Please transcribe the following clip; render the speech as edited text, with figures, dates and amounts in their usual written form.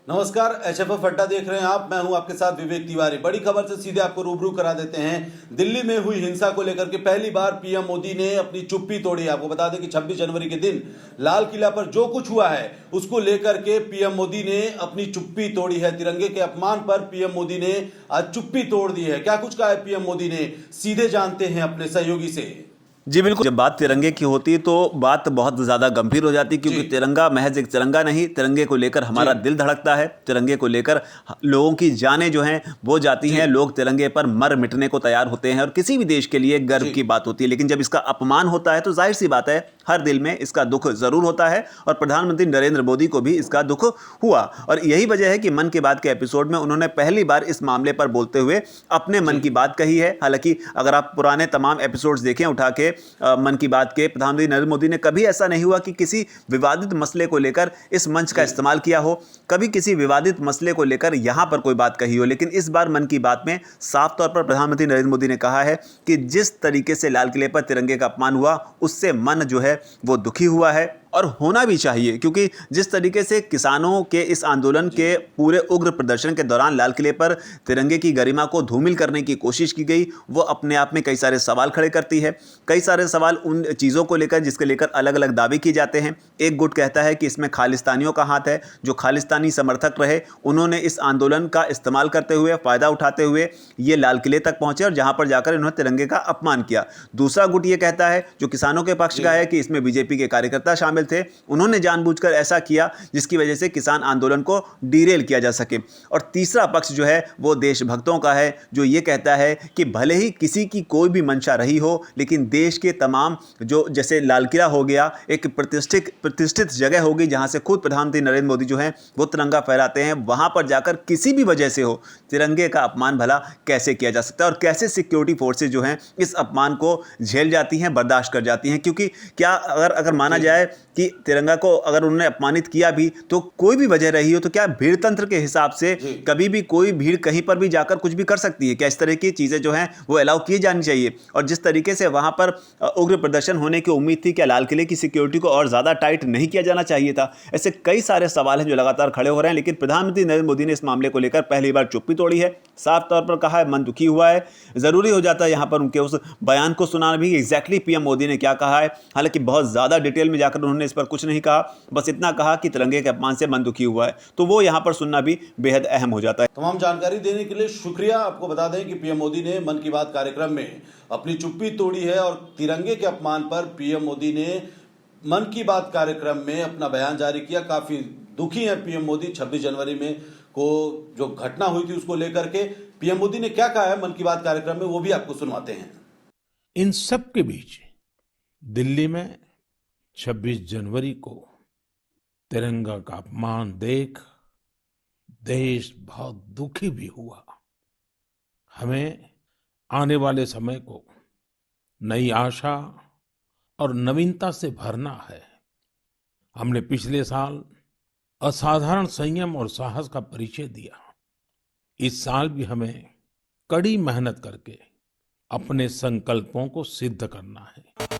नमस्कार, एचएफएफ अड्डा देख रहे हैं आप। मैं हूं आपके साथ विवेक तिवारी। बड़ी खबर से सीधे आपको रूबरू करा देते हैं। दिल्ली में हुई हिंसा को लेकर के पहली बार पीएम मोदी ने अपनी चुप्पी तोड़ी। आपको बता दें कि 26 जनवरी के दिन लाल किला पर जो कुछ हुआ है उसको लेकर के पीएम मोदी ने अपनी चुप्पी तोड़ी है। तिरंगे के अपमान पर पीएम मोदी ने आज चुप्पी तोड़ दी है। क्या कुछ कहा है पीएम मोदी ने, सीधे जानते हैं अपने सहयोगी से। जी बिल्कुल, जब बात तिरंगे की होती है तो बात बहुत ज़्यादा गंभीर हो जाती है, क्योंकि तिरंगा महज एक तिरंगा नहीं, तिरंगे को लेकर हमारा दिल धड़कता है। तिरंगे को लेकर लोगों की जानें जो हैं वो जाती हैं। लोग तिरंगे पर मर मिटने को तैयार होते हैं और किसी भी देश के लिए गर्व की बात होती है। लेकिन जब इसका अपमान होता है तो जाहिर सी बात है हर दिल में इसका दुख जरूर होता है, और प्रधानमंत्री नरेंद्र मोदी को भी इसका दुख हुआ। और यही वजह है कि मन की बात के एपिसोड में उन्होंने पहली बार इस मामले पर बोलते हुए अपने मन की बात कही है। हालांकि अगर आप पुराने तमाम एपिसोड्स देखें उठा के मन की बात के, प्रधानमंत्री नरेंद्र मोदी ने कभी ऐसा नहीं हुआ कि किसी विवादित मसले को लेकर इस मंच का इस्तेमाल किया हो, कभी किसी विवादित मसले को लेकर यहां पर कोई बात कही हो। लेकिन इस बार मन की बात में साफ तौर पर प्रधानमंत्री नरेंद्र मोदी ने कहा है कि जिस तरीके से लाल किले पर तिरंगे का अपमान हुआ उससे मन जो है वो दुखी हुआ है, और होना भी चाहिए। क्योंकि जिस तरीके से किसानों के इस आंदोलन के पूरे उग्र प्रदर्शन के दौरान लाल किले पर तिरंगे की गरिमा को धूमिल करने की कोशिश की गई, वो अपने आप में कई सारे सवाल खड़े करती है। कई सारे सवाल उन चीज़ों को लेकर जिसके लेकर अलग अलग दावे किए जाते हैं। एक गुट कहता है कि इसमें खालिस्तानियों का हाथ है, जो खालिस्तानी समर्थक रहे उन्होंने इस आंदोलन का इस्तेमाल करते हुए, फ़ायदा उठाते हुए ये लाल किले तक पहुंचे और जहां पर जाकर इन्होंने तिरंगे का अपमान किया। दूसरा गुट ये कहता है, जो किसानों के पक्ष का है, कि इसमें बीजेपी के कार्यकर्ता शामिल थे, उन्होंने जानबूझकर ऐसा किया जिसकी वजह से किसान आंदोलन को डीरेल किया जा सके। और तीसरा पक्ष जो है वो देशभक्तों का है, जो ये कहता है कि भले ही किसी की कोई भी मंशा रही हो, लेकिन देश के तमाम, जो जैसे लाल किला हो गया एक प्रतिष्ठित जगह होगी जहां से खुद प्रधानमंत्री नरेंद्र मोदी जो है वो तिरंगा फहराते हैं, वहां पर जाकर किसी भी वजह से हो तिरंगे का अपमान भला कैसे किया जा सकता है, और कैसे सिक्योरिटी फोर्सेज जो हैं इस अपमान को झेल जाती हैं, बर्दाश्त कर जाती हैं। क्योंकि क्या अगर माना जाए कि तिरंगा को अगर उन्होंने अपमानित किया भी तो कोई भी वजह रही हो, तो क्या भीड़ तंत्र के हिसाब से कभी भी कोई भीड़ कहीं पर भी जाकर कुछ भी कर सकती है? क्या इस तरह की चीजें जो हैं वो अलाउ की जानी चाहिए? और जिस तरीके से वहां पर उग्र प्रदर्शन होने की उम्मीद थी, क्या लाल किले की सिक्योरिटी को और ज्यादा टाइट नहीं किया जाना चाहिए था? ऐसे कई सारे सवाल हैं जो लगातार खड़े हो रहे हैं। लेकिन प्रधानमंत्री नरेंद्र मोदी ने इस मामले को लेकर पहली बार चुप्पी तोड़ी है, साफ तौर पर कहा है मन दुखी हुआ है। जरूरी हो जाता है यहां पर उनके उस बयान को सुनाना भी, एग्जैक्टली पीएम मोदी ने क्या कहा है। हालांकि बहुत ज्यादा डिटेल में जाकर उन्होंने इस पर कुछ नहीं कहा, बस इतना कहा कि तिरंगे के अपमान से मन दुखी हुआ है, तो वो यहां पर सुनना भी बेहद अहम हो जाता है। तमाम जानकारी देने के लिए शुक्रिया। आपको बता दें कि पीएम मोदी ने मन की बात कार्यक्रम में अपनी चुप्पी तोड़ी है, और तिरंगे के अपमान पर पीएम मोदी ने मन की बात कार्यक्रम में अपना बयान जारी किया। काफी दुखी है पीएम मोदी। 26 जनवरी में को जो घटना हुई थी उसको लेकर के पीएम मोदी ने क्या कहा है मन की बात कार्यक्रम में, वो भी आपको सुनवाते हैं। इन सब के बीच दिल्ली में 26 जनवरी को तिरंगा का अपमान देख देश बहुत दुखी भी हुआ। हमें आने वाले समय को नई आशा और नवीनता से भरना है। हमने पिछले साल असाधारण संयम और साहस का परिचय दिया। इस साल भी हमें कड़ी मेहनत करके अपने संकल्पों को सिद्ध करना है।